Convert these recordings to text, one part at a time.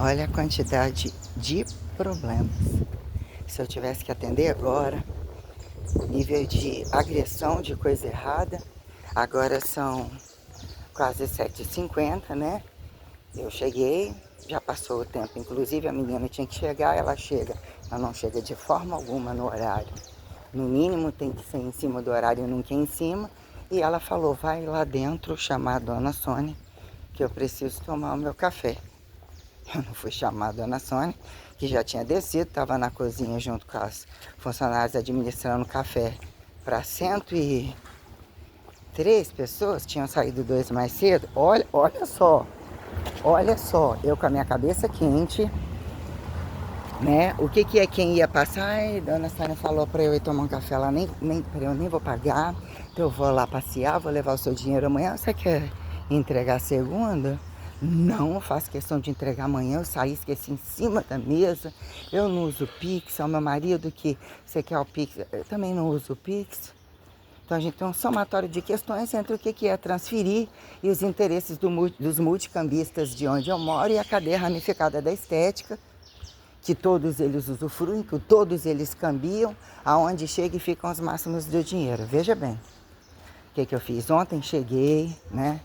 Olha a quantidade de problemas. Se eu tivesse que atender agora, nível de agressão, de coisa errada. Agora são quase 7h50, né? Eu cheguei, já passou o tempo. Inclusive a menina tinha que chegar, ela chega. Ela não chega de forma alguma no horário. No mínimo tem que ser em cima do horário, nunca em cima. E ela falou, vai lá dentro chamar a dona Sônia, que eu preciso tomar o meu café. Eu não fui chamar a dona Sônia, que já tinha descido, estava na cozinha junto com as funcionárias administrando café para 103 pessoas, tinham saído 2 mais cedo. Olha só, eu com a minha cabeça quente, né? O que é quem ia passar? Ai, dona Sônia falou para eu ir tomar um café lá, eu nem vou pagar, então eu vou lá passear, vou levar o seu dinheiro amanhã. Você quer entregar segunda? Não, eu faço questão de entregar amanhã. Eu saí, esqueci em cima da mesa. Eu não uso Pix, é o meu marido que você quer o Pix. Eu também não uso Pix. Então a gente tem um somatório de questões entre o que é transferir e os interesses dos multicambistas de onde eu moro e a cadeia ramificada da estética, que todos eles usufruem, que todos eles cambiam, aonde chega e ficam os máximos do dinheiro. Veja bem, o que eu fiz? Ontem cheguei, né?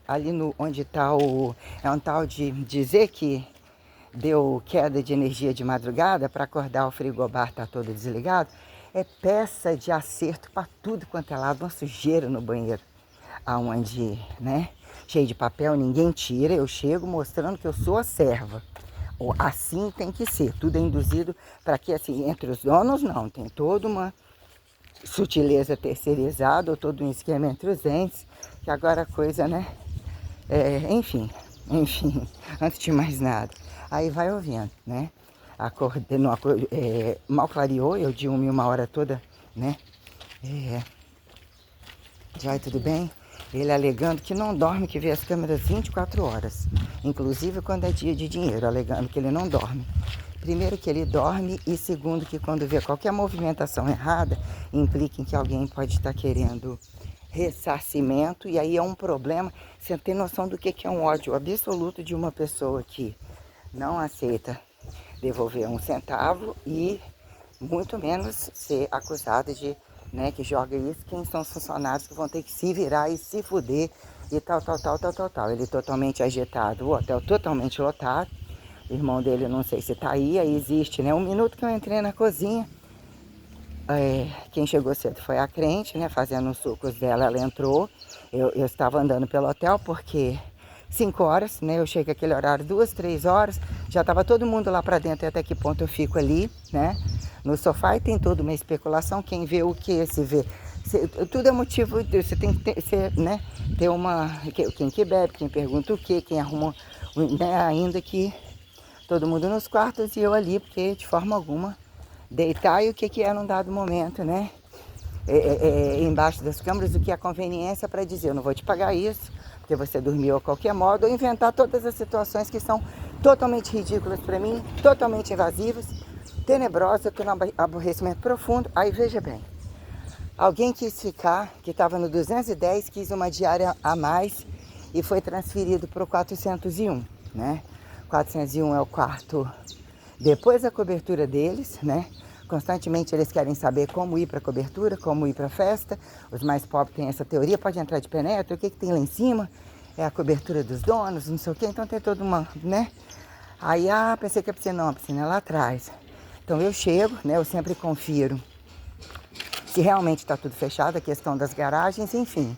Ali no, onde está o... É um tal de dizer que deu queda de energia de madrugada para acordar, o frigobar tá todo desligado. É peça de acerto para tudo quanto é lado, uma sujeira no banheiro. Aonde, né? Cheio de papel, ninguém tira. Eu chego mostrando que eu sou a serva. Assim tem que ser. Tudo é induzido para que, assim, entre os donos, não. Tem toda uma sutileza terceirizada, ou todo um esquema entre os entes, que agora a coisa, né? Enfim, antes de mais nada. Aí vai ouvindo, né? Acordei, não, mal clareou, eu de 1 hora toda, né? Já tudo bem? Ele alegando que não dorme, que vê as câmeras 24 horas. Inclusive quando é dia de dinheiro, alegando que ele não dorme. Primeiro que ele dorme e segundo que quando vê qualquer movimentação errada, implica em que alguém pode estar querendo ressarcimento. E aí é um problema, você tem noção do que é um ódio absoluto de uma pessoa que não aceita devolver 1 centavo e muito menos ser acusado de, né, que joga isso, quem são os funcionários que vão ter que se virar e se fuder e tal. Ele totalmente agitado, o hotel totalmente lotado, o irmão dele não sei se tá aí existe, né, 1 minuto que eu entrei na cozinha, quem chegou cedo foi a crente, né, fazendo os sucos dela, ela entrou, eu estava andando pelo hotel porque 5 horas, né, eu cheguei aquele horário 2, 3 horas, já estava todo mundo lá para dentro, e até que ponto eu fico ali, né, no sofá, e tem toda uma especulação, quem vê o que, se vê, tudo é motivo, você tem que ter, né, ter uma, quem que bebe, quem pergunta o que, quem arruma, né, ainda que todo mundo nos quartos e eu ali, porque de forma alguma deitar e o que é num dado momento, né? Embaixo das câmeras, o que é conveniência para dizer, eu não vou te pagar isso, porque você dormiu a qualquer modo, ou inventar todas as situações que são totalmente ridículas para mim, totalmente invasivas, tenebrosas, eu estou num aborrecimento profundo. Aí veja bem, alguém quis ficar, que estava no 210, quis uma diária a mais e foi transferido para o 401, né? 401 é o quarto depois da cobertura deles, né? Constantemente eles querem saber como ir para a cobertura, como ir para a festa. Os mais pobres têm essa teoria, pode entrar de penetra, o que tem lá em cima? É a cobertura dos donos, não sei o quê. Então tem toda uma, né? Aí, pensei que a piscina não, a piscina é lá atrás. Então eu chego, né? Eu sempre confiro se realmente está tudo fechado, a questão das garagens, enfim.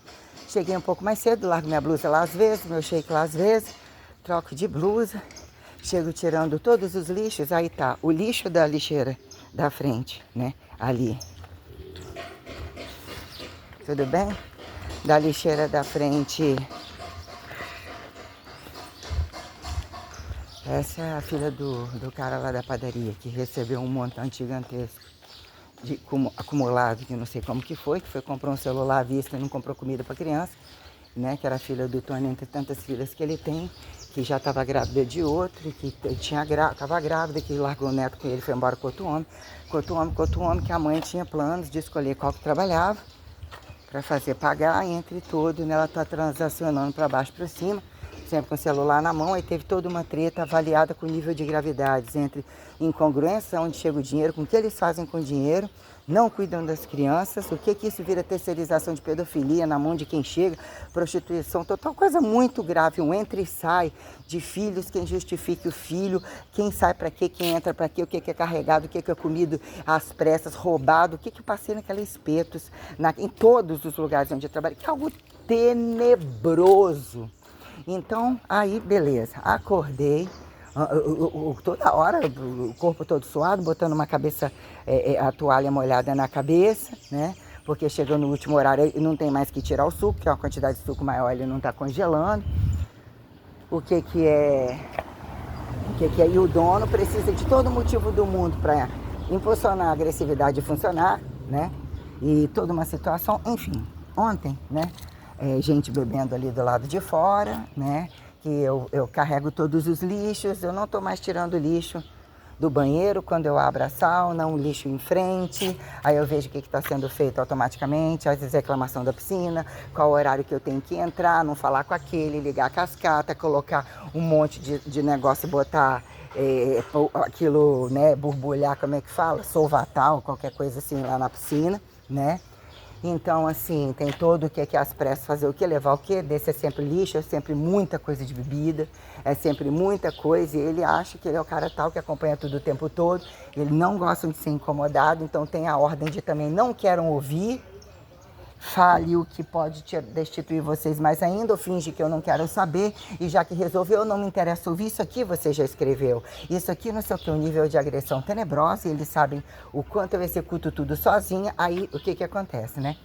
Cheguei um pouco mais cedo, largo minha blusa lá às vezes, meu shake lá às vezes, troco de blusa. Chego tirando todos os lixos, aí tá o lixo da lixeira da frente, né? Ali. Tudo bem? Da lixeira da frente. Essa é a filha do cara lá da padaria, que recebeu um montante gigantesco de acumulado, que não sei como que foi comprou um celular à vista e não comprou comida para criança, né? Que era filha do Tony, entre tantas filhas que ele tem, que já estava grávida de outro, que estava grávida, que largou o neto com ele, foi embora com outro homem, que a mãe tinha planos de escolher qual que trabalhava para fazer pagar, entre tudo, né? Ela está transacionando para baixo para cima, sempre com o celular na mão, aí teve toda uma treta avaliada com o nível de gravidades entre incongruência, onde chega o dinheiro, com o que eles fazem com o dinheiro, não cuidam das crianças, o que isso vira terceirização de pedofilia na mão de quem chega, prostituição total, coisa muito grave, um entra e sai de filhos, quem justifica o filho, quem sai para quê, quem entra para quê, o que é carregado, o que é comido às pressas, roubado, o que passei naqueles espetos, em todos os lugares onde eu trabalho, que é algo tenebroso. Então, aí, beleza, acordei, toda hora, o corpo todo suado, botando uma cabeça, a toalha molhada na cabeça, né? Porque chegou no último horário e não tem mais que tirar o suco, que é uma quantidade de suco maior, ele não está congelando. O que é? E o dono precisa de todo motivo do mundo para impulsionar a agressividade funcionar, né? E toda uma situação, enfim, ontem, né? Gente bebendo ali do lado de fora, né? Que eu carrego todos os lixos, eu não estou mais tirando lixo do banheiro quando eu abro a sauna, um lixo em frente, aí eu vejo o que está sendo feito automaticamente, às vezes reclamação da piscina, qual o horário que eu tenho que entrar, não falar com aquele, ligar a cascata, colocar um monte de negócio e botar aquilo, né, borbulhar, como é que fala? Solvatal, qualquer coisa assim lá na piscina, né? Então, assim, tem todo o que é as pressas, fazer o que, levar o que, desse é sempre lixo, é sempre muita coisa de bebida, é sempre muita coisa, e ele acha que ele é o cara tal que acompanha tudo o tempo todo, ele não gosta de ser incomodado, então tem a ordem de também não querem ouvir, fale o que pode destituir vocês mais ainda, ou finge que eu não quero saber, e já que resolveu, eu não me interessa ouvir, isso aqui você já escreveu, isso aqui não sei o que, um nível de agressão tenebrosa, e eles sabem o quanto eu executo tudo sozinha, aí o que acontece, né?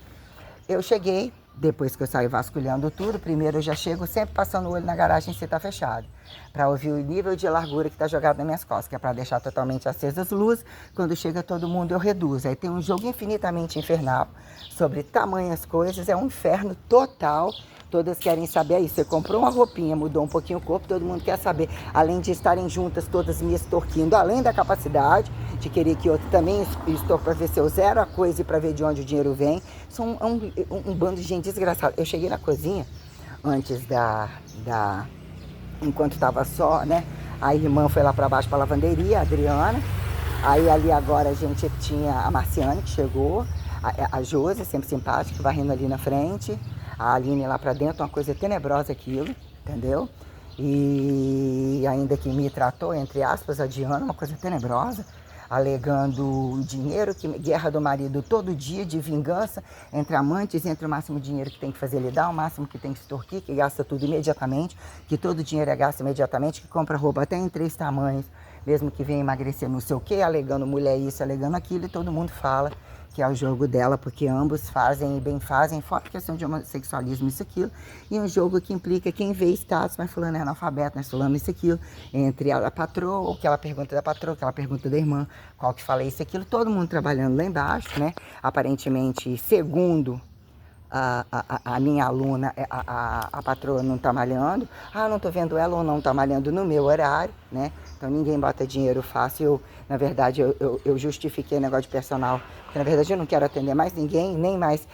Eu cheguei, depois que eu saio vasculhando tudo, primeiro eu já chego sempre passando o olho na garagem se está fechado, para ouvir o nível de largura que está jogado nas minhas costas, que é para deixar totalmente acesas as luzes, quando chega todo mundo eu reduzo. Aí tem um jogo infinitamente infernal sobre tamanhas coisas, é um inferno total. Todas querem saber isso. Você comprou uma roupinha, mudou um pouquinho o corpo, todo mundo quer saber. Além de estarem juntas, todas me extorquindo, além da capacidade de querer que outro também extorque para ver se eu zero a coisa e para ver de onde o dinheiro vem. São um bando de gente desgraçada. Eu cheguei na cozinha antes enquanto estava só, né? A irmã foi lá para baixo para a lavanderia, a Adriana. Aí ali agora a gente tinha a Marciane que chegou, a Josi, sempre simpática, varrendo ali na frente. A Aline lá pra dentro, uma coisa tenebrosa aquilo, entendeu? E ainda que me tratou, entre aspas, a Diana, uma coisa tenebrosa, alegando dinheiro, guerra do marido todo dia, de vingança entre amantes, entre o máximo dinheiro que tem que fazer ele dar, o máximo que tem que extorquir, que gasta tudo imediatamente, que todo dinheiro é gasto imediatamente, que compra roupa até em 3 tamanhos, mesmo que venha emagrecer não sei o quê, alegando mulher isso, alegando aquilo, e todo mundo fala que é o jogo dela, porque ambos fazem e bem fazem, fora a questão de homossexualismo, isso, aquilo, e um jogo que implica quem vê status, mas fulano é analfabeto, mas fulano isso, aquilo, entre a patroa, o que ela pergunta da patroa, o que ela pergunta da irmã, qual que fala isso, aquilo, todo mundo trabalhando lá embaixo, né, aparentemente, segundo a minha aluna, a patroa não está malhando, não estou vendo ela ou não está malhando no meu horário, né? Então ninguém bota dinheiro fácil, na verdade eu justifiquei o negócio de personal, porque na verdade eu não quero atender mais ninguém, nem mais,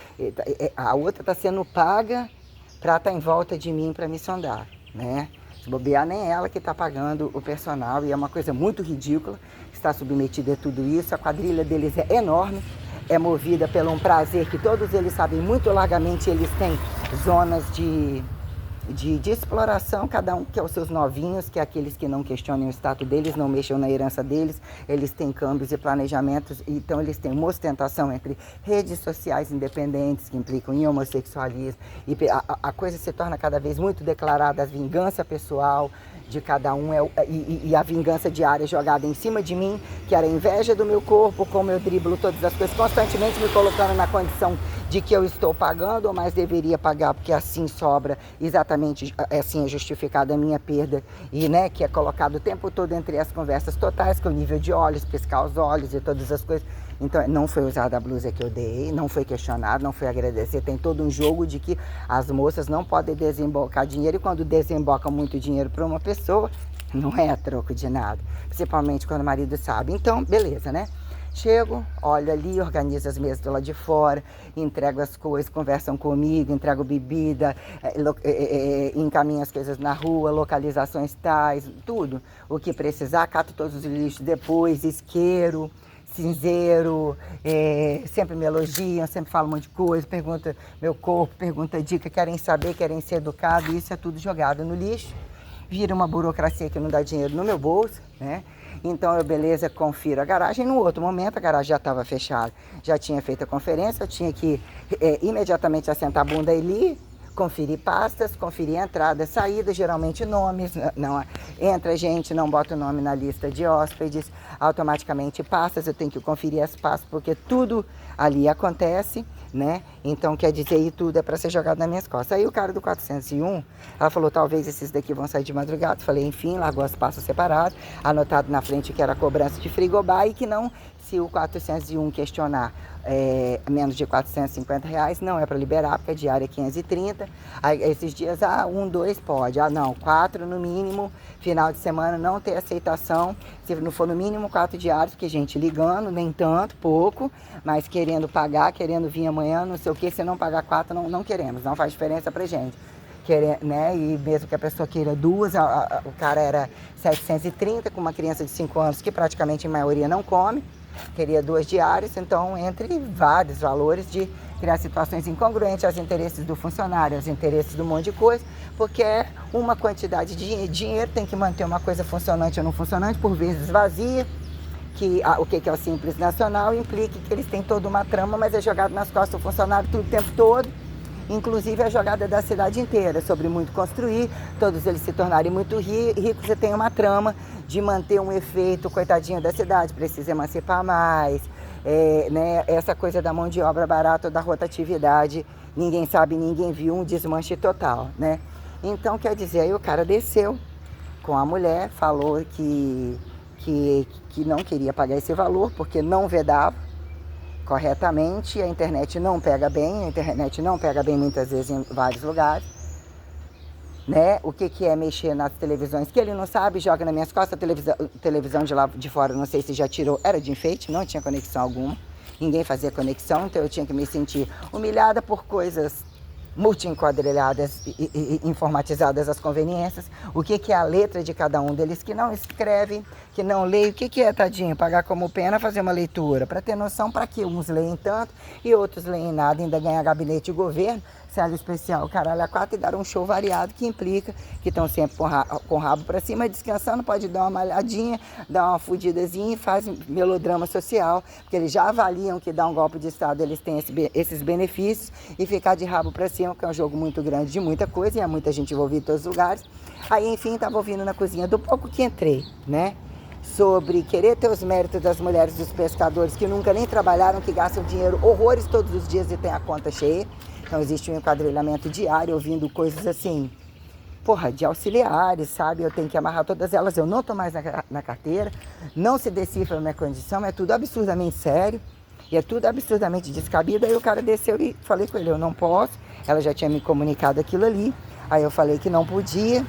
a outra está sendo paga para estar em volta de mim para me sondar, né? Se bobear, nem ela que está pagando o personal, e é uma coisa muito ridícula, está submetida a tudo isso, a quadrilha deles é enorme, é movida pelo um prazer que todos eles sabem muito largamente, eles têm zonas de exploração, cada um quer os seus novinhos, que é aqueles que não questionem o status deles, não mexam na herança deles, eles têm câmbios e planejamentos, então eles têm uma ostentação entre redes sociais independentes que implicam em homossexualismo, e a coisa se torna cada vez muito declarada, a vingança pessoal de cada um e a vingança diária jogada em cima de mim, que era a inveja do meu corpo, como eu driblo todas as coisas, constantemente me colocando na condição de que eu estou pagando, ou mais deveria pagar, porque assim sobra, exatamente assim é justificada a minha perda, e né, que é colocado o tempo todo entre as conversas totais, que é o nível de olhos, piscar os olhos e todas as coisas. Então, não foi usada a blusa que eu dei, não foi questionado, não foi agradecer. Tem todo um jogo de que as moças não podem desembolcar dinheiro, e quando desembocam muito dinheiro para uma pessoa, não é a troco de nada. Principalmente quando o marido sabe. Então, beleza, né? Chego, olho ali, organizo as mesas do lado de fora, entrego as coisas, conversam comigo, entrego bebida, encaminho as coisas na rua, localizações tais, tudo. O que precisar, cato todos os lixos depois, isqueiro, cinzeiro, sempre me elogiam, sempre falam um monte de coisa, pergunta meu corpo, pergunta dica, querem saber, querem ser educados, isso é tudo jogado no lixo. Vira uma burocracia que não dá dinheiro no meu bolso, né? Então eu, beleza, confiro a garagem. No outro momento, a garagem já estava fechada. Já tinha feito a conferência, eu tinha que imediatamente assentar a bunda ali, conferir pastas, conferir entrada, saída, geralmente nomes. Não entra gente, não bota o nome na lista de hóspedes, automaticamente pastas, eu tenho que conferir as pastas, porque tudo ali acontece, né? Então, quer dizer, e tudo é para ser jogado nas minhas costas. Aí o cara do 401, ela falou, talvez esses daqui vão sair de madrugada. Falei, enfim, largou as pastas separadas, anotado na frente que era cobrança de frigobar e que não, se o 401 questionar menos de R$450, não é para liberar, porque a diária é 530. Aí, esses dias, 1, 2 pode. Não, 4 no mínimo, final de semana não tem aceitação. Se não for no mínimo 4 diários, porque gente ligando, nem tanto, pouco, mas querendo pagar, querendo vir amanhã, não sei o que, se não pagar 4, não queremos, não faz diferença pra gente. Né? E mesmo que a pessoa queira 2, o cara era 730, com uma criança de 5 anos que praticamente em maioria não come, queria 2 diárias, então entre vários valores de criar situações incongruentes aos interesses do funcionário, aos interesses de um monte de coisa, porque é uma quantidade de dinheiro, tem que manter uma coisa funcionante ou não funcionante, por vezes vazia, que o que é o Simples Nacional implica que eles têm toda uma trama, mas é jogado nas costas do funcionário tudo o tempo todo. Inclusive a jogada da cidade inteira, sobre muito construir, todos eles se tornarem muito ricos, você tem uma trama de manter um efeito, coitadinho da cidade, precisa emancipar mais, né? Essa coisa da mão de obra barata ou da rotatividade, ninguém sabe, ninguém viu, um desmanche total, né? Então, quer dizer, aí o cara desceu com a mulher, falou que não queria pagar esse valor, porque não vedava corretamente, a internet não pega bem, muitas vezes em vários lugares, né? O que é mexer nas televisões, que ele não sabe, joga nas minhas costas, a televisão de lá de fora, não sei se já tirou, era de enfeite, não tinha conexão alguma, ninguém fazia conexão, então eu tinha que me sentir humilhada por coisas multi-enquadrilhadas e informatizadas as conveniências, o que é a letra de cada um deles, que não escreve, que não lê, o que é, tadinho, pagar como pena, fazer uma leitura, para ter noção para que uns leem tanto e outros leem nada, ainda ganhar gabinete de governo, sala especial, caralho, a 4 e dar um show variado, que implica que estão sempre com o rabo para cima, descansando, pode dar uma malhadinha, dar uma fudidazinha e faz melodrama social, porque eles já avaliam que dar um golpe de Estado, eles têm esses benefícios, e ficar de rabo para cima, porque é um jogo muito grande de muita coisa, e há muita gente envolvida em todos os lugares. Aí, enfim, estava ouvindo na cozinha, do pouco que entrei, né? Sobre querer ter os méritos das mulheres dos pescadores que nunca nem trabalharam, que gastam dinheiro horrores todos os dias e tem a conta cheia. Então existe um enquadrilhamento diário, ouvindo coisas assim, porra, de auxiliares, sabe? Eu tenho que amarrar todas elas, eu não estou mais na carteira, não se decifra a minha condição, é tudo absurdamente sério e é tudo absurdamente descabido. Aí o cara desceu e falei com ele, eu não posso, ela já tinha me comunicado aquilo ali, aí eu falei que não podia, né?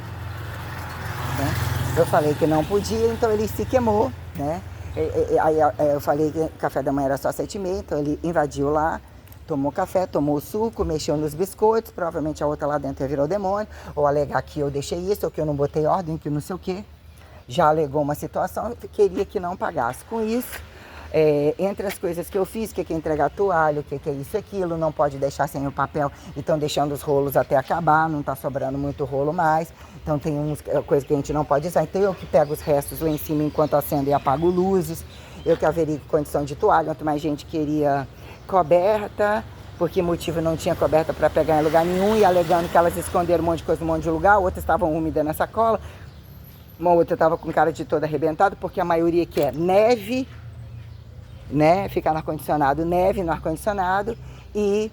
Eu falei que não podia, então ele se queimou, né? Aí eu falei que o café da manhã era só 7h30, então ele invadiu lá, tomou café, tomou suco, mexeu nos biscoitos, provavelmente a outra lá dentro virou demônio, ou alegar que eu deixei isso, ou que eu não botei ordem, que não sei o quê. Já alegou uma situação, queria que não pagasse. Com isso, entre as coisas que eu fiz, que é entregar toalha, que é isso e aquilo, não pode deixar sem o papel, e estão deixando os rolos até acabar, não está sobrando muito rolo mais, então tem coisas que a gente não pode usar, então eu que pego os restos lá em cima enquanto acendo e apago luzes, eu que averigo condição de toalha, quanto mais gente queria coberta, porque motivo não tinha coberta para pegar em lugar nenhum, e alegando que elas esconderam um monte de coisa em um monte de lugar, outras estavam úmidas na sacola, uma outra estava com cara de toda arrebentada, porque a maioria quer neve, né, ficar no ar-condicionado, neve no ar-condicionado, e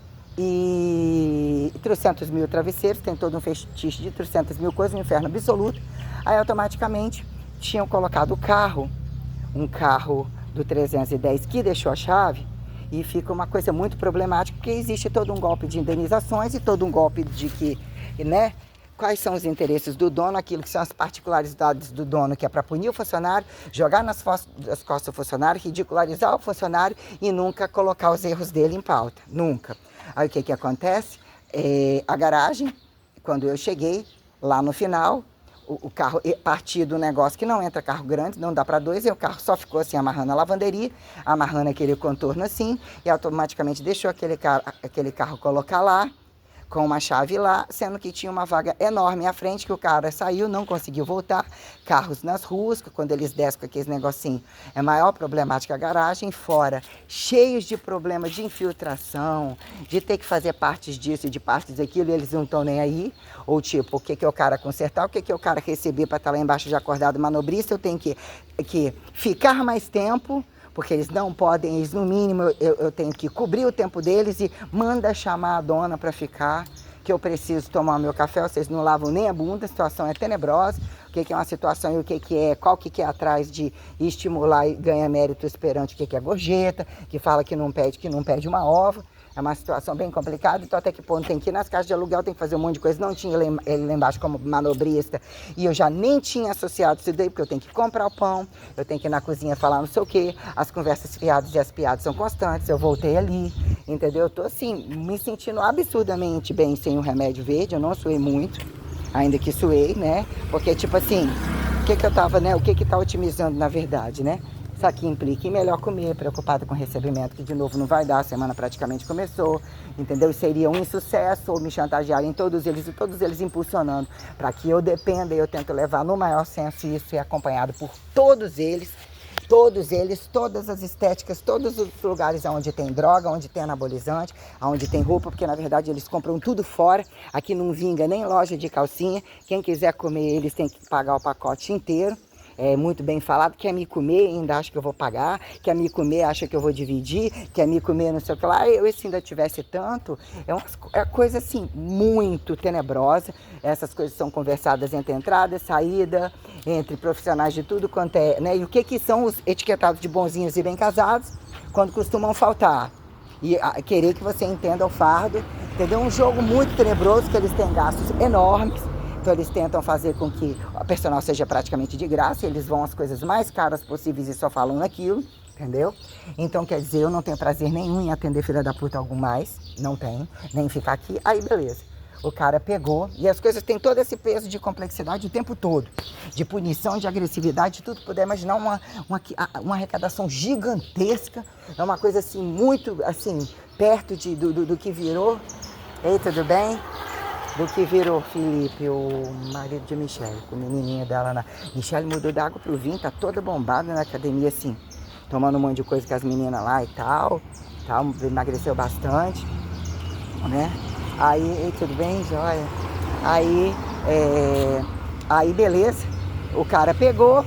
300 mil travesseiros, tem todo um fetiche de 300 mil coisas, um inferno absoluto. Aí automaticamente tinham colocado um carro do 310 que deixou a chave, e fica uma coisa muito problemática, porque existe todo um golpe de indenizações e todo um golpe de que, né, quais são os interesses do dono, aquilo que são as particularidades do dono, que é para punir o funcionário, jogar nas costas do funcionário, ridicularizar o funcionário e nunca colocar os erros dele em pauta, nunca. Aí o que acontece? A garagem, quando eu cheguei, lá no final, o carro partiu do negócio que não entra carro grande, não dá para dois, e o carro só ficou assim, amarrando a lavanderia, amarrando aquele contorno assim, e automaticamente deixou aquele carro colocar lá, com uma chave lá, sendo que tinha uma vaga enorme à frente, que o cara saiu, não conseguiu voltar, carros nas ruas, quando eles descem com aqueles negocinhos, é maior problemática a garagem, fora, cheios de problemas de infiltração, de ter que fazer partes disso e de partes daquilo, e eles não estão nem aí, ou tipo, o que é o cara consertar, o que é o cara receber para estar lá embaixo de acordado manobrista, eu tenho que ficar mais tempo, porque eles não podem, eles no mínimo eu tenho que cobrir o tempo deles e manda chamar a dona para ficar, que eu preciso tomar meu café, vocês não lavam nem a bunda, a situação é tenebrosa, o que é uma situação e o que é, qual que é atrás de estimular e ganhar mérito perante o que é gorjeta, que fala que não pede uma ova. É uma situação bem complicada, então até que ponto tem que ir nas casas de aluguel, tem que fazer um monte de coisa. Não tinha ele lá embaixo como manobrista e eu já nem tinha associado isso daí, porque eu tenho que comprar o pão, eu tenho que ir na cozinha falar não sei o quê, as conversas fiadas e as piadas são constantes, eu voltei ali, entendeu? Eu tô assim, me sentindo absurdamente bem sem o remédio verde, eu não suei muito, ainda que suei, né? Porque tipo assim, o que eu tava, né? O que tá otimizando na verdade, né? Isso aqui implica em melhor comer, preocupada com o recebimento, que de novo não vai dar, a semana praticamente começou, entendeu? E seria um insucesso ou me chantagear em todos eles impulsionando para que eu dependa e eu tento levar no maior senso isso e acompanhado por todos eles, todas as estéticas, todos os lugares onde tem droga, onde tem anabolizante, onde tem roupa, porque na verdade eles compram tudo fora, aqui não vinga nem loja de calcinha, quem quiser comer eles tem que pagar o pacote inteiro. É muito bem falado, quer me comer, ainda acha que eu vou pagar, quer me comer, acha que eu vou dividir, quer me comer, não sei o que lá. Eu, se ainda tivesse tanto, é coisa assim, muito tenebrosa. Essas coisas são conversadas entre entrada e saída, entre profissionais de tudo quanto é, né? E o que são os etiquetados de bonzinhos e bem casados, quando costumam faltar. E querer que você entenda o fardo, entendeu? Um jogo muito tenebroso, que eles têm gastos enormes. Então eles tentam fazer com que o personal seja praticamente de graça, eles vão às coisas mais caras possíveis e só falam naquilo, entendeu? Então quer dizer, eu não tenho prazer nenhum em atender filha da puta algum mais, não tenho, nem ficar aqui, aí beleza. O cara pegou, e as coisas têm todo esse peso de complexidade o tempo todo, de punição, de agressividade, de tudo que puder imaginar, uma arrecadação gigantesca, é uma coisa assim, muito assim, perto do que virou. Ei, tudo bem? Do que virou Felipe, o marido de Michelle, com o menininho dela. Michelle mudou da água pro vinho, tá toda bombada na academia, assim, tomando um monte de coisa com as meninas lá e tal, emagreceu bastante, né? Aí, tudo bem, joia? Aí, beleza, o cara pegou,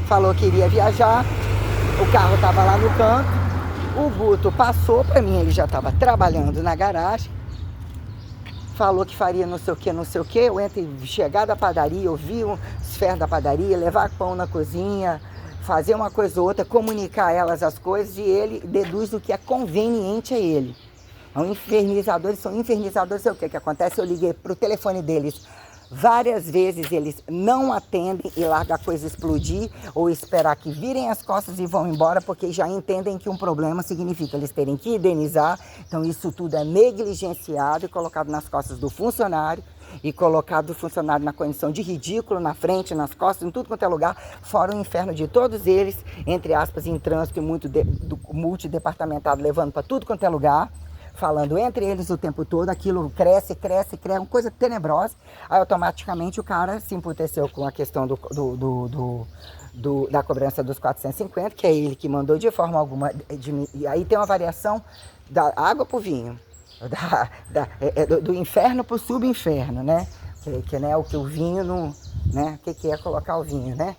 falou que iria viajar, o carro tava lá no canto, o Guto passou, pra mim ele já tava trabalhando na garagem, falou que faria não sei o que, eu entre chegar da padaria, ouvir os ferros da padaria, levar pão na cozinha, fazer uma coisa ou outra, comunicar a elas as coisas e ele deduz o que é conveniente a ele. São infernizadores, sei o que acontece, eu liguei pro telefone deles várias vezes, eles não atendem e largam a coisa explodir ou esperar que virem as costas e vão embora, porque já entendem que um problema significa eles terem que indenizar. Então isso tudo é negligenciado e colocado nas costas do funcionário e colocado o funcionário na condição de ridículo, na frente, nas costas, em tudo quanto é lugar, fora o inferno de todos eles, entre aspas, em trânsito multidepartamentado, levando para tudo quanto é lugar, falando entre eles o tempo todo, aquilo cresce, uma coisa tenebrosa. Aí automaticamente o cara se emputeceu com a questão da cobrança dos 450, que é ele que mandou de forma alguma. E aí tem uma variação da água para o vinho, do inferno para o subinferno, né? Que né, o que o vinho não. Né? O que é colocar o vinho, né?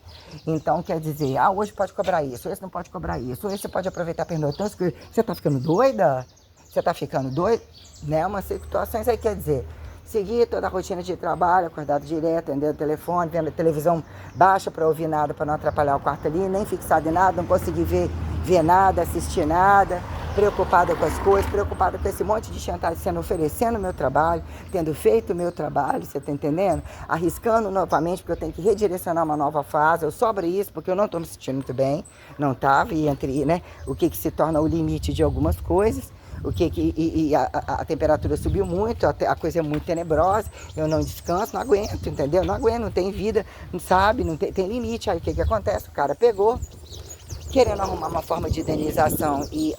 Então quer dizer, hoje pode cobrar isso, esse não pode cobrar isso, esse você pode aproveitar a pernoite. Então, você tá ficando doida? Você tá ficando doido? Né? Umas situações aí, quer dizer, seguir toda a rotina de trabalho, acordado direto, atendendo o telefone, vendo a televisão baixa para ouvir nada, para não atrapalhar o quarto ali, nem fixado em nada, não conseguir ver nada, assistir nada. preocupada com as coisas, preocupada com esse monte de chantagem sendo oferecendo o meu trabalho, tendo feito o meu trabalho, você tá entendendo? Arriscando novamente, porque eu tenho que redirecionar uma nova fase, eu sobro isso porque eu não tô me sentindo muito bem, não tava, e entre, né, o que se torna o limite de algumas coisas, a temperatura subiu muito, a coisa é muito tenebrosa, eu não descanso, não aguento, entendeu? Não aguento, não tem vida, não sabe, não tem limite. Aí o que acontece? O cara pegou, querendo arrumar uma forma de indenização e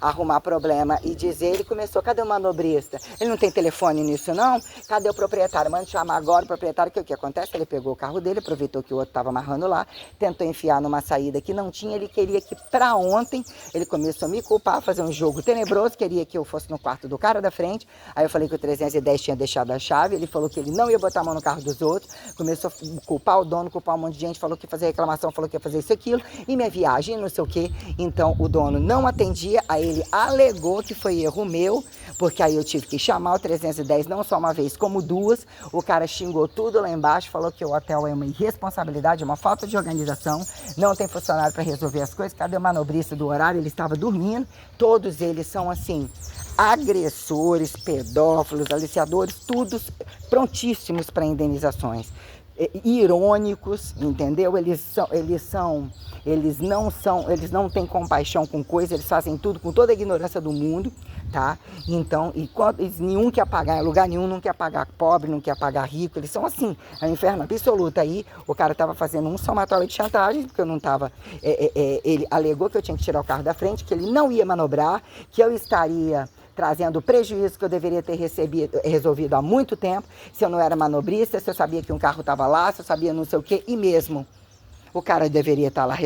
arrumar problema e dizer, ele começou, cadê o manobrista? Ele não tem telefone nisso não? Cadê o proprietário? Manda chamar agora o proprietário, que o que acontece? Ele pegou o carro dele, aproveitou que o outro estava amarrando lá, tentou enfiar numa saída que não tinha, ele queria que para ontem, ele começou a me culpar, fazer um jogo tenebroso, queria que eu fosse no quarto do cara da frente, aí eu falei que o 310 tinha deixado a chave, ele falou que ele não ia botar a mão no carro dos outros, começou a culpar o dono, culpar um monte de gente, falou que ia fazer reclamação, falou que ia fazer isso e aquilo, e minha viagem, não sei o que. Então o dono não atendia, aí ele alegou que foi erro meu, porque aí eu tive que chamar o 310 não só uma vez, como duas. O cara xingou tudo lá embaixo, falou que o hotel é uma irresponsabilidade, uma falta de organização, não tem funcionário para resolver as coisas. Cadê o manobrista do horário? Ele estava dormindo. Todos eles são assim, agressores, pedófilos, aliciadores, todos prontíssimos para indenizações. Irônicos, entendeu? Eles não têm compaixão com coisa, eles fazem tudo com toda a ignorância do mundo, tá? Então, nenhum quer pagar, em lugar nenhum, não quer pagar pobre, não quer pagar rico, eles são assim, é um inferno absoluto. Aí o cara tava fazendo um somatório de chantagem, porque eu não tava, ele alegou que eu tinha que tirar o carro da frente, que ele não ia manobrar, que eu estaria trazendo o prejuízo que eu deveria ter resolvido há muito tempo, se eu não era manobrista, se eu sabia que um carro estava lá, se eu sabia não sei o quê, e mesmo o cara deveria estar lá,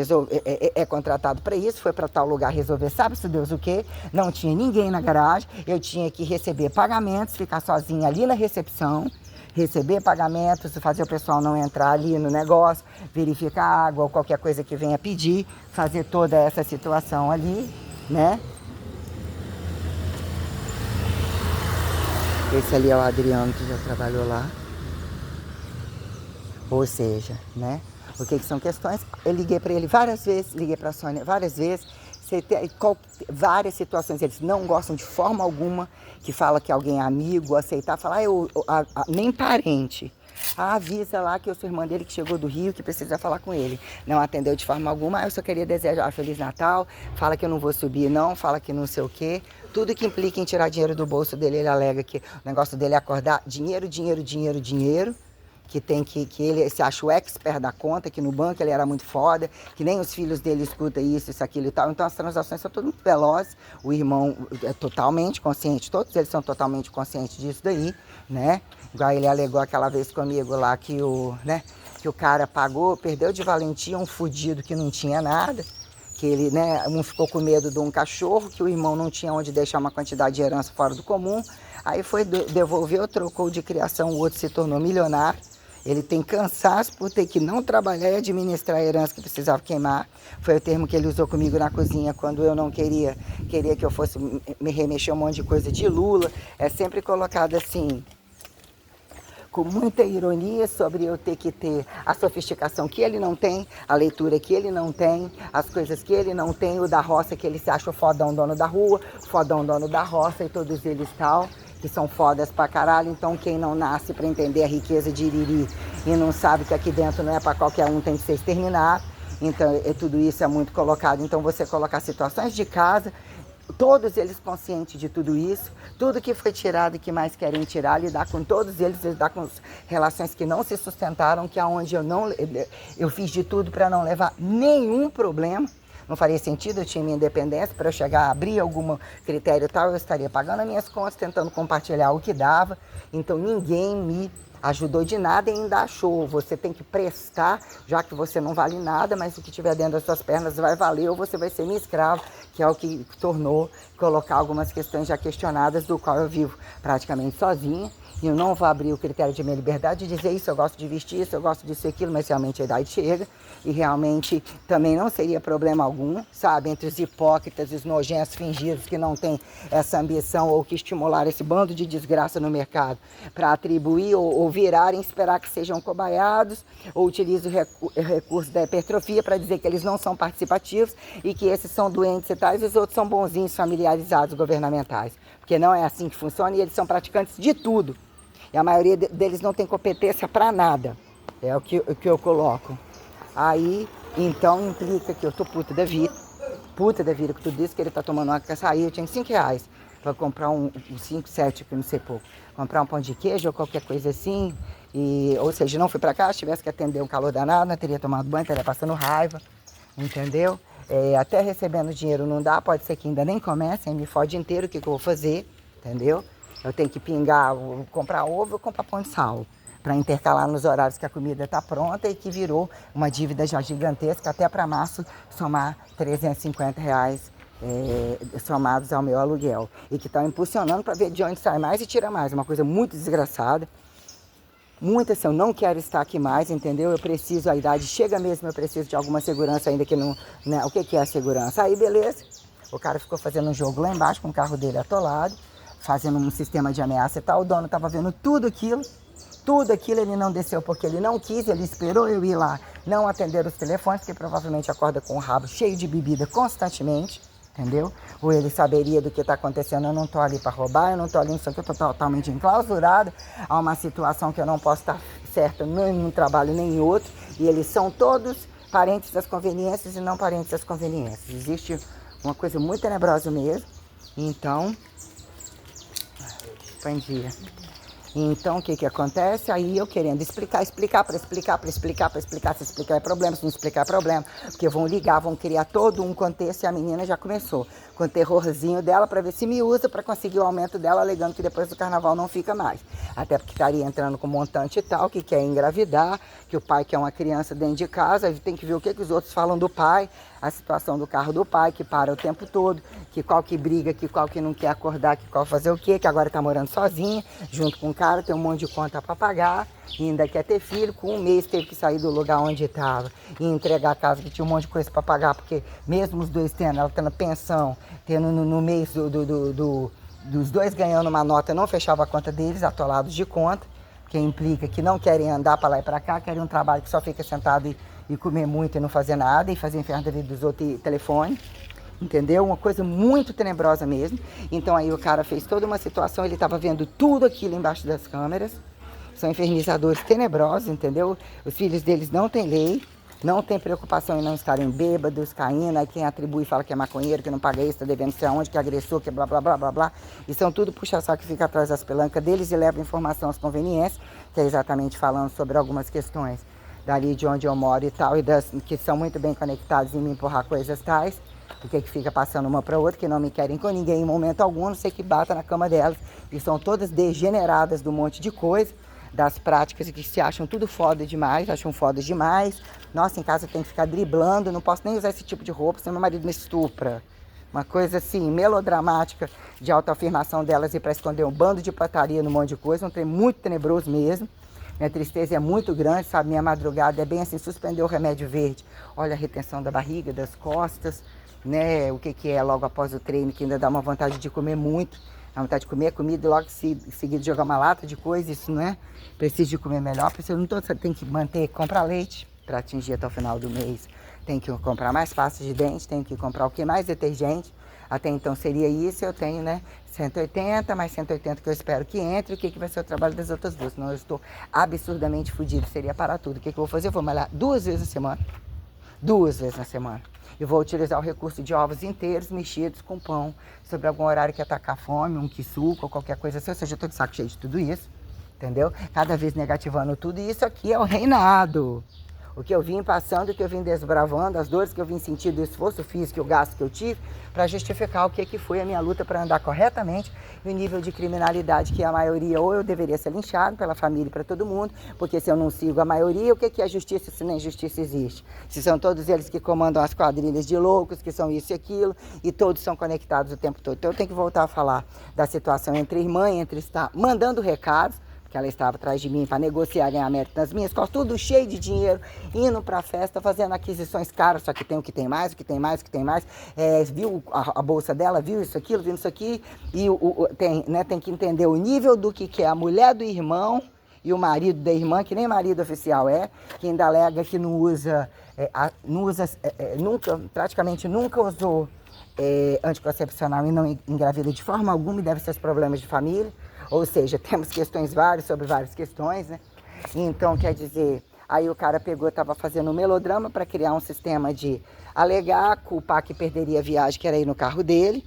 contratado para isso, foi para tal lugar resolver, sabe-se Deus o quê, não tinha ninguém na garagem, eu tinha que receber pagamentos, ficar sozinha ali na recepção, receber pagamentos, fazer o pessoal não entrar ali no negócio, verificar água ou qualquer coisa que venha pedir, fazer toda essa situação ali, né? Esse ali é o Adriano, que já trabalhou lá. Ou seja, né? O que são questões? Eu liguei para ele várias vezes, liguei para a Sônia várias vezes. Várias situações, eles não gostam de forma alguma que fala que alguém é amigo, aceitar, falar, nem parente. Avisa lá que eu sou irmã dele que chegou do Rio, que precisa falar com ele. Não atendeu de forma alguma, eu só queria desejar Feliz Natal, fala que eu não vou subir não, fala que não sei o quê. Tudo que implica em tirar dinheiro do bolso dele, ele alega que o negócio dele é acordar dinheiro, que ele se acha o expert da conta, que no banco ele era muito foda, que nem os filhos dele escutam isso, aquilo e tal. Então as transações são todas muito velozes, o irmão é totalmente consciente, todos eles são totalmente conscientes disso daí, né? Igual ele alegou aquela vez comigo lá que o cara pagou, perdeu de valentia um fudido que não tinha nada, que ele, né, um ficou com medo de um cachorro, que o irmão não tinha onde deixar uma quantidade de herança fora do comum, aí foi devolveu, trocou de criação, o outro se tornou milionário. Ele tem cansaço por ter que não trabalhar e administrar a herança que precisava queimar. Foi o termo que ele usou comigo na cozinha quando eu não queria que eu fosse me remexer um monte de coisa de Lula. É sempre colocado assim, com muita ironia, sobre eu ter que ter a sofisticação que ele não tem, a leitura que ele não tem, as coisas que ele não tem, o da roça que ele se acha o fodão dono da rua, fodão dono da roça e todos eles tal, que são fodas pra caralho. Então quem não nasce pra entender a riqueza de Iriri e não sabe que aqui dentro não é pra qualquer um, tem que ser exterminado. Então tudo isso é muito colocado. Então você colocar situações de casa, todos eles conscientes de tudo isso, tudo que foi tirado e que mais querem tirar, lidar com todos eles, lidar com relações que não se sustentaram, que aonde eu fiz de tudo para não levar nenhum problema. Não faria sentido, eu tinha minha independência, para eu chegar a abrir algum critério tal, eu estaria pagando as minhas contas, tentando compartilhar o que dava. Então ninguém me ajudou de nada e ainda achou, você tem que prestar, já que você não vale nada, mas o que tiver dentro das suas pernas vai valer, ou você vai ser minha escrava, que é o que tornou colocar algumas questões já questionadas, do qual eu vivo praticamente sozinha. E eu não vou abrir o critério de minha liberdade de dizer isso, eu gosto de vestir isso, eu gosto disso e aquilo, mas realmente a idade chega. E realmente também não seria problema algum, sabe? Entre os hipócritas e os nojentos fingidos que não têm essa ambição ou que estimularam esse bando de desgraça no mercado para atribuir ou virarem, esperar que sejam cobaiados, ou utilizam o recurso da hipertrofia para dizer que eles não são participativos e que esses são doentes e tais e os outros são bonzinhos familiarizados governamentais. Porque não é assim que funciona e eles são praticantes de tudo. E a maioria deles não tem competência para nada. É o que eu coloco. Aí, então, implica que eu tô puta da vida com tudo isso, que ele tá tomando uma açaí. Eu tinha R$5 para comprar um 5, 7, que não sei pouco. Comprar um pão de queijo ou qualquer coisa assim. Ou seja, não fui para cá, se tivesse que atender um calor danado, não teria tomado banho, estaria passando raiva. Entendeu? Até recebendo dinheiro não dá, pode ser que ainda nem comece, me fode inteiro, o que eu vou fazer, entendeu? Eu tenho que pingar, comprar ovo ou comprar pão de sal, para intercalar nos horários que a comida está pronta e que virou uma dívida já gigantesca, até para março somar R$350 somados ao meu aluguel. E que estão impulsionando para ver de onde sai mais e tira mais, uma coisa muito desgraçada. Muito assim, eu não quero estar aqui mais, entendeu? Eu preciso, a idade chega mesmo, eu preciso de alguma segurança ainda que não... Né? O que é a segurança? Aí, beleza, o cara ficou fazendo um jogo lá embaixo com o carro dele atolado, fazendo um sistema de ameaça e tal, o dono estava vendo tudo aquilo, ele não desceu porque ele não quis, ele esperou eu ir lá, não atender os telefones, porque provavelmente acorda com o rabo cheio de bebida constantemente, entendeu? Ou ele saberia do que está acontecendo, eu não estou ali para roubar, eu não estou ali, não sei o que, eu estou totalmente enclausurada a uma situação que eu não posso estar certa nem em um trabalho nem em outro, e eles são todos parentes das conveniências e não parentes das conveniências. Existe uma coisa muito tenebrosa mesmo, então... Bom dia. Então, o que acontece? Aí eu querendo explicar, se explicar é problema, se não explicar é problema, porque vão ligar, vão criar todo um contexto e a menina já começou com o terrorzinho dela para ver se me usa para conseguir o aumento dela, alegando que depois do carnaval não fica mais. Até porque estaria entrando com montante e tal, que quer engravidar, que o pai quer uma criança dentro de casa, aí tem que ver o que os outros falam do pai, a situação do carro do pai, que para o tempo todo, que qual que briga, que qual que não quer acordar, que qual fazer o quê, que agora está morando sozinha, junto com o cara, tem um monte de conta para pagar, e ainda quer ter filho, com um mês teve que sair do lugar onde estava e entregar a casa, que tinha um monte de coisa para pagar, porque mesmo os dois tendo, ela tendo pensão, tendo no mês dos dois ganhando uma nota, não fechava a conta deles, atolados de conta, que implica que não querem andar para lá e para cá, querem um trabalho que só fica sentado e comer muito e não fazer nada, e fazer inferno da vida dos outros e telefone, entendeu? Uma coisa muito tenebrosa mesmo. Então aí o cara fez toda uma situação, ele estava vendo tudo aquilo embaixo das câmeras, são infernizadores tenebrosos, entendeu? Os filhos deles não têm lei, não tem preocupação em não estarem bêbados, caindo, aí quem atribui fala que é maconheiro, que não paga isso, está devendo sei aonde, que é agressor, que é blá, blá, blá, blá, blá. E são tudo puxa-saco que fica atrás das pelancas deles e leva informação às conveniências, que é exatamente falando sobre algumas questões dali de onde eu moro e tal, e que são muito bem conectados em me empurrar coisas tais, porque que fica passando uma para outra, que não me querem com ninguém em momento algum, não sei que bata na cama delas, e são todas degeneradas de um monte de coisa, das práticas que se acham tudo foda demais, acham fodas demais. Nossa, em casa tem que ficar driblando, não posso nem usar esse tipo de roupa, senão meu marido me estupra. Uma coisa assim, melodramática, de autoafirmação delas e para esconder um bando de pataria no monte de coisa, um trem muito tenebroso mesmo. Minha tristeza é muito grande, sabe? Minha madrugada é bem assim, suspender o remédio verde. Olha a retenção da barriga, das costas, né? O que é logo após o treino, que ainda dá uma vontade de comer muito. A vontade de comer comida e logo em seguida jogar uma lata de coisa, isso não é? Preciso de comer melhor, preciso, não tô, tem que manter, comprar leite para atingir até o final do mês. Tem que comprar mais pasta de dente, tem que comprar o que mais detergente. Até então seria isso, eu tenho, né, 180, mais 180 que eu espero que entre. O que vai ser o trabalho das outras duas? Senão eu estou absurdamente fodido, seria parar tudo. O que eu vou fazer? Eu vou malhar 2 vezes na semana. 2 vezes na semana. Eu vou utilizar o recurso de ovos inteiros mexidos com pão, sobre algum horário que atacar fome, um quisuco ou qualquer coisa assim. Ou seja, eu estou de saco cheio de tudo isso, entendeu? Cada vez negativando tudo. E isso aqui é o reinado. O que eu vim passando, o que eu vim desbravando, as dores que eu vim sentindo, o esforço físico e o gasto que eu tive, para justificar o que foi a minha luta para andar corretamente e o nível de criminalidade que a maioria, ou eu deveria ser linchado pela família e para todo mundo, porque se eu não sigo a maioria, o que é justiça se nem justiça existe? Se são todos eles que comandam as quadrilhas de loucos, que são isso e aquilo, e todos são conectados o tempo todo. Então eu tenho que voltar a falar da situação entre irmã e entre estar mandando recados, que ela estava atrás de mim para negociar, ganhar mérito nas minhas costas, tudo cheio de dinheiro, indo para a festa, fazendo aquisições caras, só que tem o que tem mais, o que tem mais, o que tem mais. Viu a bolsa dela, viu isso, aquilo, viu isso aqui, e tem que entender o nível do que é a mulher do irmão e o marido da irmã, que nem marido oficial que ainda alega que não usa, praticamente nunca usou anticoncepcional e não engravida de forma alguma e deve ser os problemas de família. Ou seja, temos questões sobre várias questões, né? Então, quer dizer, aí o cara pegou, estava fazendo um melodrama para criar um sistema de alegar, culpar que perderia a viagem, que era ir no carro dele,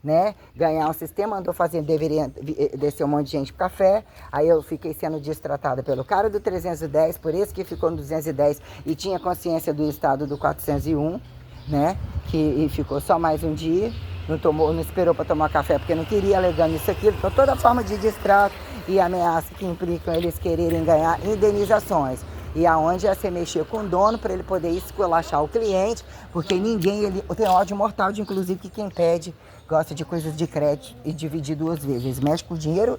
né? Ganhar um sistema, andou fazendo, deveria descer um monte de gente pro café. Aí eu fiquei sendo destratada pelo cara do 310, por esse que ficou no 210 e tinha consciência do estado do 401, né? E ficou só mais um dia. Não esperou para tomar café porque não queria, alegando isso aqui. Então, toda forma de distrato e ameaça que implicam eles quererem ganhar indenizações. E aonde é você mexer com o dono para ele poder esculachar o cliente, porque ele tem ódio mortal de, inclusive, que quem pede gosta de coisas de crédito e dividir duas vezes. Eles mexem com o dinheiro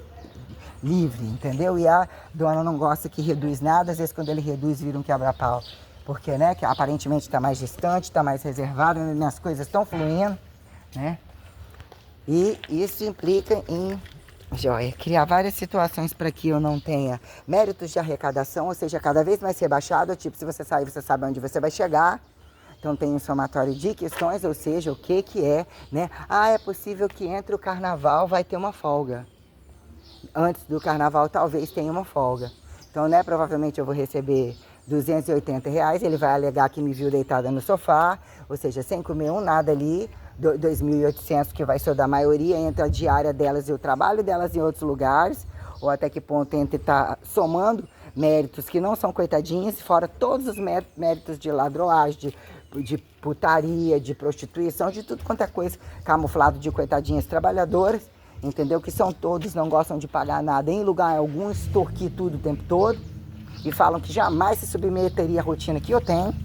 livre, entendeu? E a dona não gosta que reduz nada, às vezes quando ele reduz vira um quebra-pau. Porque, né, que aparentemente está mais distante, está mais reservado, minhas coisas estão fluindo, né? E isso implica em, criar várias situações para que eu não tenha méritos de arrecadação, ou seja, cada vez mais rebaixado, tipo, se você sair, você sabe onde você vai chegar. Então tem um somatório de questões, ou seja, o que é, né? É possível que entre o carnaval vai ter uma folga. Antes do carnaval talvez tenha uma folga. Então, né, provavelmente eu vou receber R$280, ele vai alegar que me viu deitada no sofá, ou seja, sem comer nada ali, 2.800 que vai ser da maioria entre a diária delas e o trabalho delas em outros lugares, ou até que ponto entre estar somando méritos que não são coitadinhas, fora todos os méritos de ladroagem, de putaria, de prostituição, de tudo quanto é coisa camuflado de coitadinhas trabalhadoras, entendeu? Que são todos, não gostam de pagar nada em lugar algum, extorquir tudo o tempo todo, e falam que jamais se submeteria à rotina que eu tenho.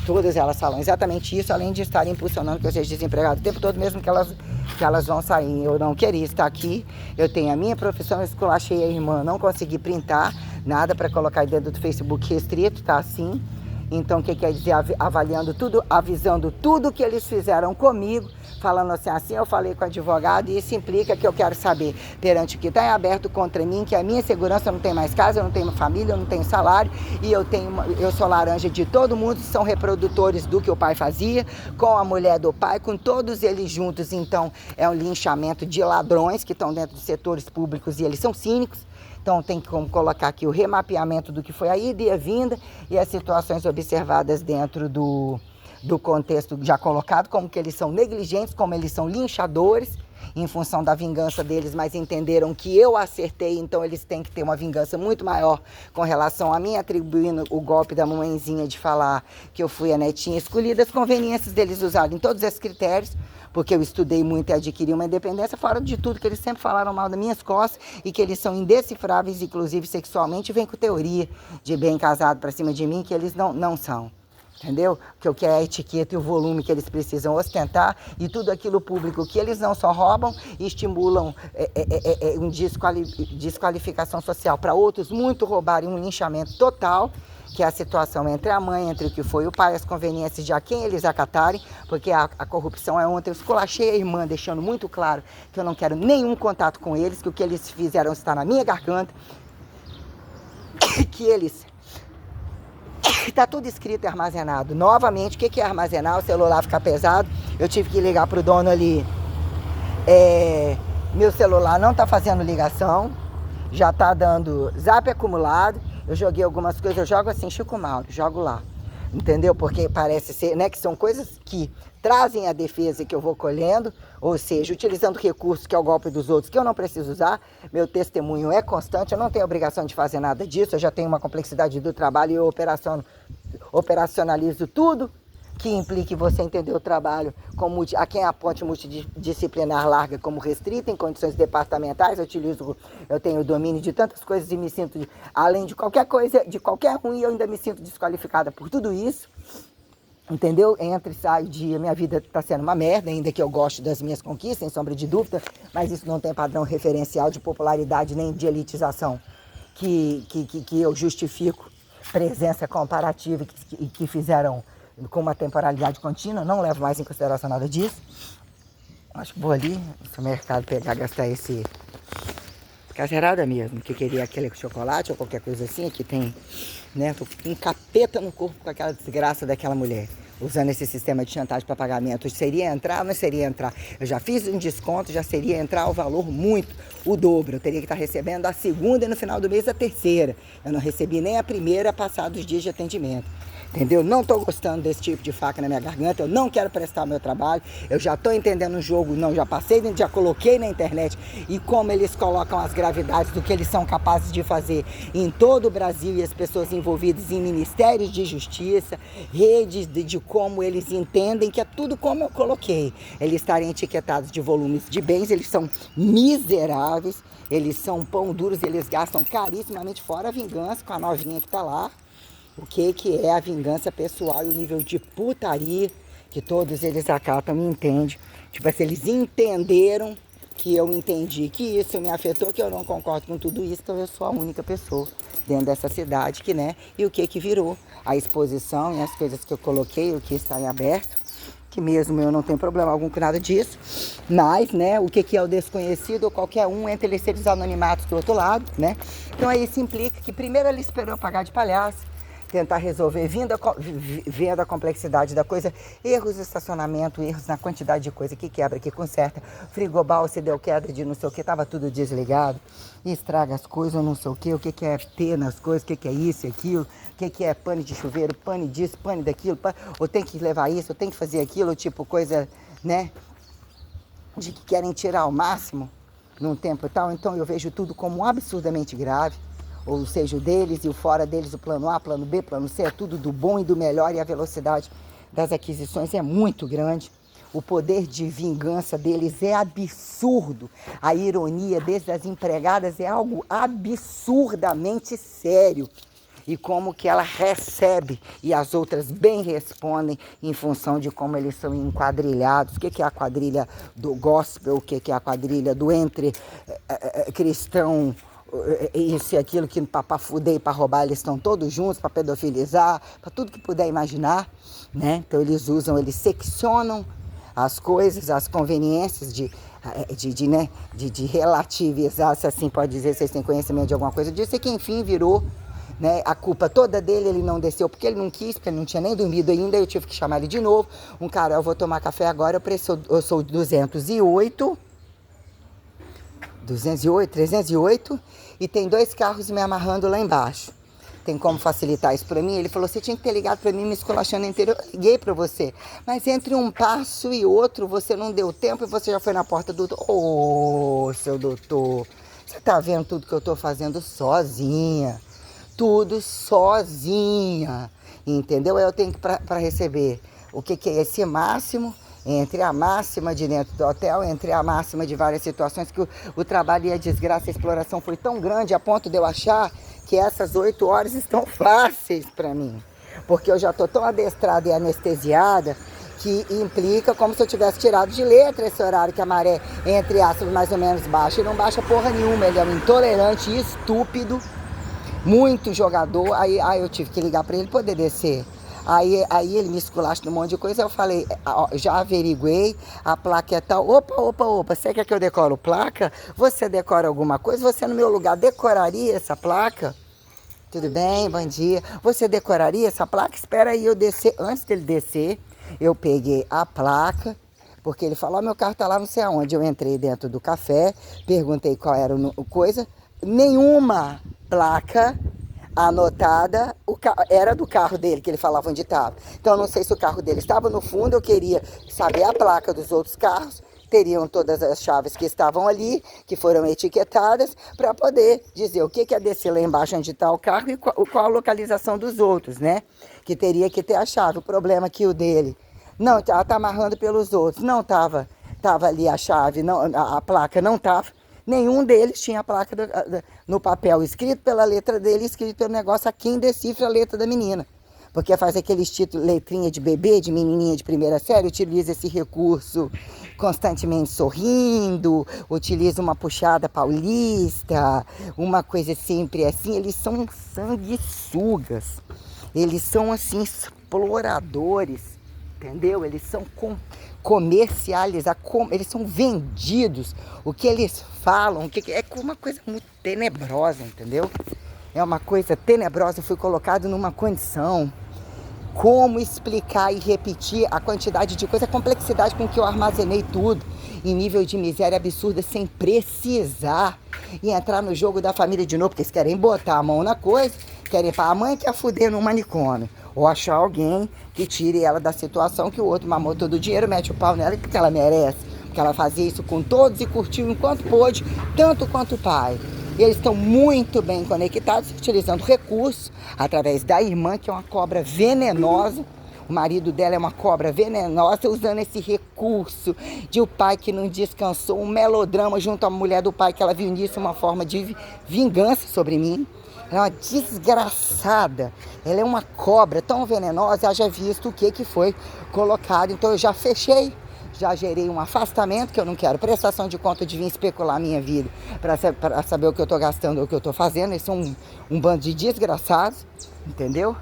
Todas elas falam exatamente isso, além de estarem impulsionando que eu seja desempregado o tempo todo, mesmo que elas vão sair. Eu não queria estar aqui, eu tenho a minha profissão, esculachei a irmã, não consegui printar nada para colocar dentro do Facebook restrito, tá assim. Então, o que quer dizer? Avaliando tudo, avisando tudo que eles fizeram comigo, falando assim, eu falei com o advogado e isso implica que eu quero saber, perante o que está em aberto contra mim, que a minha segurança, eu não tenho mais casa, eu não tenho família, eu não tenho salário, e eu sou laranja de todo mundo, são reprodutores do que o pai fazia, com a mulher do pai, com todos eles juntos. Então, é um linchamento de ladrões que estão dentro dos setores públicos e eles são cínicos. Então, tem como colocar aqui o remapeamento do que foi a ida e a vinda e as situações observadas dentro do contexto já colocado, como que eles são negligentes, como eles são linchadores, em função da vingança deles, mas entenderam que eu acertei, então eles têm que ter uma vingança muito maior com relação a mim, atribuindo o golpe da mamãezinha de falar que eu fui a netinha escolhida, as conveniências deles usarem todos esses critérios, porque eu estudei muito e adquiri uma independência, fora de tudo que eles sempre falaram mal das minhas costas e que eles são indecifráveis, inclusive sexualmente, e vem com teoria de bem casado pra cima de mim, que eles não são. Entendeu? Que eu quero a etiqueta e o volume que eles precisam ostentar e tudo aquilo público que eles não só roubam e estimulam desqualificação social para outros muito roubarem, um linchamento total, que é a situação entre a mãe, entre o que foi o pai, as conveniências de a quem eles acatarem, porque a corrupção é ontem. Eu esculachei a irmã, deixando muito claro que eu não quero nenhum contato com eles, que o que eles fizeram está na minha garganta, que eles... Está tudo escrito e armazenado. Novamente, o que é armazenar? O celular ficar pesado. Eu tive que ligar para o dono ali. Meu celular não está fazendo ligação. Já está dando zap acumulado. Eu joguei algumas coisas. Eu jogo assim, Chico Mauro. Jogo lá. Entendeu? Porque parece ser, né, que são coisas que trazem a defesa que eu vou colhendo, ou seja, utilizando recursos que é o golpe dos outros, que eu não preciso usar. Meu testemunho é constante, eu não tenho obrigação de fazer nada disso, eu já tenho uma complexidade do trabalho e eu operacionalizo tudo que implique você entender o trabalho como a quem a ponte multidisciplinar larga como restrita em condições departamentais. Eu tenho domínio de tantas coisas e me sinto, além de qualquer coisa, de qualquer ruim, eu ainda me sinto desqualificada por tudo isso. Entendeu? Entra e sai dia, minha vida está sendo uma merda, ainda que eu goste das minhas conquistas, sem sombra de dúvida, mas isso não tem padrão referencial de popularidade nem de elitização. que eu justifico presença comparativa e que fizeram com uma temporalidade contínua, não levo mais em consideração nada disso. Acho que vou ali no mercado pegar, gastar esse caseirada mesmo, que queria aquele chocolate ou qualquer coisa assim, que tem, né, tô com um capeta no corpo com aquela desgraça daquela mulher, usando esse sistema de chantagem para pagamento. Seria entrar ou não seria entrar? Eu já fiz um desconto, já seria entrar o valor muito, o dobro. Eu teria que estar recebendo a segunda e no final do mês a terceira. Eu não recebi nem a primeira passados os dias de atendimento. Entendeu? Não estou gostando desse tipo de faca na minha garganta, eu não quero prestar o meu trabalho, eu já estou entendendo o jogo, não, já passei, já coloquei na internet e como eles colocam as gravidades do que eles são capazes de fazer em todo o Brasil e as pessoas envolvidas em ministérios de justiça, redes de como eles entendem que é tudo como eu coloquei. Eles estarem etiquetados de volumes de bens, eles são miseráveis, eles são pão duros, eles gastam carissimamente, fora a vingança com a novinha que está lá. O que é a vingança pessoal e o nível de putaria que todos eles acatam e entendem. Tipo assim, eles entenderam que eu entendi que isso me afetou, que eu não concordo com tudo isso, então eu sou a única pessoa dentro dessa cidade que, né? E o que virou a exposição e as coisas que eu coloquei, o que está em aberto, que mesmo eu não tenho problema algum com nada disso, mas, né, o que é o desconhecido ou qualquer um entre eles seres anonimatos do outro lado, né? Então aí isso implica que primeiro ele esperou eu pagar de palhaço, tentar resolver, vendo a complexidade da coisa, erros de estacionamento, erros na quantidade de coisa que quebra, que conserta, frigobar, se deu queda de não sei o que, estava tudo desligado, e estraga as coisas, não sei o que é ter nas coisas, o que é isso e aquilo, o que é pane de chuveiro, pane disso, pane daquilo, ou tem que levar isso, ou tem que fazer aquilo, tipo coisa, né, de que querem tirar o máximo num tempo e tal. Então eu vejo tudo como absurdamente grave. Ou seja, o deles e o fora deles, o plano A, plano B, plano C, é tudo do bom e do melhor, e a velocidade das aquisições é muito grande. O poder de vingança deles é absurdo. A ironia das empregadas é algo absurdamente sério. E como que ela recebe e as outras bem respondem em função de como eles são enquadrilhados. O que é a quadrilha do gospel, o que é a quadrilha do entre cristão, isso e aquilo, que para fuder e para roubar eles estão todos juntos, para pedofilizar, para tudo que puder imaginar, né? Então eles usam, eles seccionam as coisas, as conveniências de relativizar, se assim pode dizer, vocês têm conhecimento de alguma coisa disso, e que enfim virou, né, a culpa toda dele, ele não desceu porque ele não quis, porque ele não tinha nem dormido ainda, eu tive que chamar ele de novo. Cara, eu vou tomar café agora, eu sou 208, 308, e tem 2 carros me amarrando lá embaixo. Tem como facilitar isso para mim? Ele falou, você tinha que ter ligado para mim me esculachando inteiro. Eu liguei para você. Mas entre um passo e outro, você não deu tempo e você já foi na porta do doutor. Ô, seu doutor, você tá vendo tudo que eu tô fazendo sozinha. Tudo sozinha. Entendeu? Eu tenho que para receber o que é esse máximo, entre a máxima de dentro do hotel, entre a máxima de várias situações, que o trabalho e a desgraça, a exploração foi tão grande a ponto de eu achar que essas 8 horas estão fáceis para mim. Porque eu já estou tão adestrada e anestesiada que implica como se eu tivesse tirado de letra esse horário que a maré, entre aspas, mais ou menos baixa. E não baixa porra nenhuma, ele é um intolerante e estúpido, muito jogador. Aí eu tive que ligar para ele poder descer. Aí ele me esculacha num monte de coisa, eu falei, já averiguei, a placa é tal. Opa, você quer que eu decore placa? Você decora alguma coisa? Você no meu lugar decoraria essa placa? Tudo bem, bom dia. Você decoraria essa placa? Espera aí eu descer. Antes dele descer, eu peguei a placa, porque ele falou, meu carro tá lá não sei aonde. Eu entrei dentro do café, perguntei qual era o coisa, nenhuma placa anotada, era do carro dele, que ele falava onde estava. Então eu não sei se o carro dele estava no fundo, eu queria saber a placa dos outros carros, teriam todas as chaves que estavam ali, que foram etiquetadas, para poder dizer o que é descer lá embaixo onde está o carro e qual a localização dos outros, né? Que teria que ter a chave. O problema é que o dele, não, ela está amarrando pelos outros, não estava ali a chave, não, a placa não estava. Nenhum deles tinha a placa no papel, escrito pela letra dele, escrito pelo negócio a quem decifra a letra da menina. porque faz aqueles títulos, letrinha de bebê, de menininha de primeira série, utiliza esse recurso constantemente sorrindo, utiliza uma puxada paulista, uma coisa sempre assim. Eles são sanguessugas, eles são assim exploradores, entendeu? Eles são comercializados, eles são vendidos. O que eles falam, é uma coisa muito tenebrosa, entendeu? É uma coisa tenebrosa. Eu fui colocado numa condição. Como explicar e repetir a quantidade de coisa, a complexidade com que eu armazenei tudo em nível de miséria absurda, sem precisar e entrar no jogo da família de novo, porque eles querem botar a mão na coisa, querem para a mãe que é fuder no manicômio, ou achar alguém que tire ela da situação que o outro mamou todo o dinheiro, mete o pau nela porque ela merece, porque ela fazia isso com todos e curtiu enquanto pôde, tanto quanto o pai. E eles estão muito bem conectados, utilizando recursos através da irmã, que é uma cobra venenosa. O marido dela é uma cobra venenosa, usando esse recurso de o pai que não descansou, um melodrama junto à mulher do pai, que ela viu nisso uma forma de vingança sobre mim. Ela é uma desgraçada, ela é uma cobra tão venenosa, haja visto o que foi colocado. Então eu já fechei. Já gerei um afastamento, que eu não quero prestação de conta de vir especular a minha vida para saber o que eu estou gastando ou o que eu estou fazendo. Eles são um bando de desgraçados, entendeu?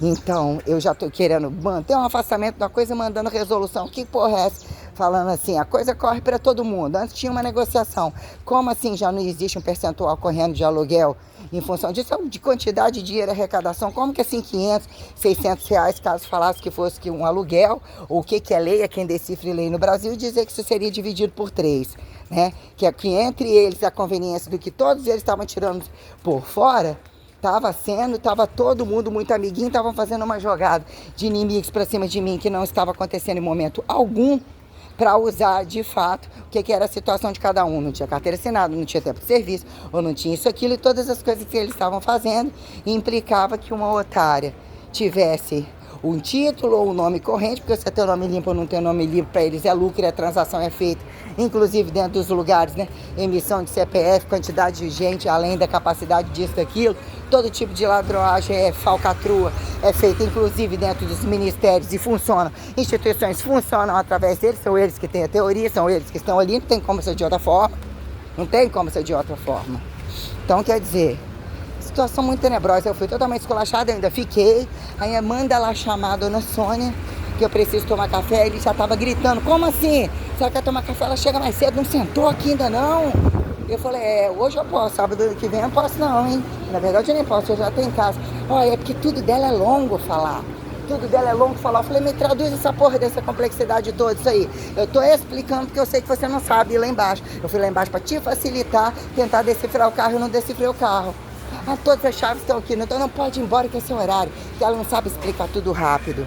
Então, eu já estou querendo manter um afastamento da coisa, mandando resolução. Que porra é essa? Falando assim, a coisa corre para todo mundo. Antes tinha uma negociação. Como assim já não existe um percentual correndo de aluguel em função disso? De quantidade de dinheiro, arrecadação. Como que assim 500, 600 reais, caso falasse que fosse que um aluguel, ou o que é lei, é quem decifre lei no Brasil, dizer que isso seria dividido por 3, né? Que entre eles a conveniência do que todos eles estavam tirando por fora, estava todo mundo muito amiguinho, estavam fazendo uma jogada de inimigos para cima de mim que não estava acontecendo em momento algum, para usar de fato o que era a situação de cada um. Não tinha carteira assinada, não tinha tempo de serviço, ou não tinha isso, aquilo, e todas as coisas que eles estavam fazendo implicava que uma otária tivesse um título ou um nome corrente, porque você tem o nome limpo ou não tem o nome limpo, para eles é lucro e a transação é feita, inclusive dentro dos lugares, né? Emissão de CPF, quantidade de gente, além da capacidade disso, daquilo, todo tipo de ladroagem, falcatrua, é feita inclusive dentro dos ministérios e funciona. Instituições funcionam através deles, são eles que têm a teoria, são eles que estão ali, não tem como ser de outra forma. Não tem como ser de outra forma. Então, quer dizer, situação muito tenebrosa. Eu fui totalmente esculachada, ainda fiquei. Aí manda lá chamar a dona Sônia, que eu preciso tomar café. Ele já estava gritando, como assim? Se ela quer tomar café, ela chega mais cedo, não sentou aqui ainda não? Eu falei, hoje eu posso, sábado que vem eu posso não, hein? Na verdade eu nem posso, eu já estou em casa. Olha, é porque tudo dela é longo falar. Tudo dela é longo falar. Eu falei, me traduz essa porra dessa complexidade toda, isso aí. Eu tô explicando porque eu sei que você não sabe ir lá embaixo. Eu fui lá embaixo para te facilitar, tentar decifrar o carro e não decifrei o carro. Todas as chaves estão aqui, então não pode ir embora que é seu horário. Que ela não sabe explicar tudo rápido.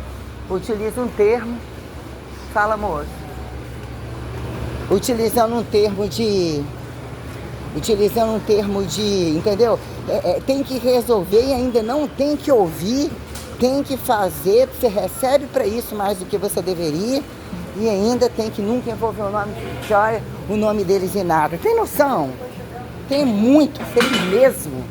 Utiliza um termo. Fala, moço. Utilizando um termo de, entendeu? Tem que resolver e ainda não tem que ouvir, tem que fazer, você recebe para isso mais do que você deveria e ainda tem que nunca envolver o nome deles em nada. Tem noção? Tem muito, tem mesmo.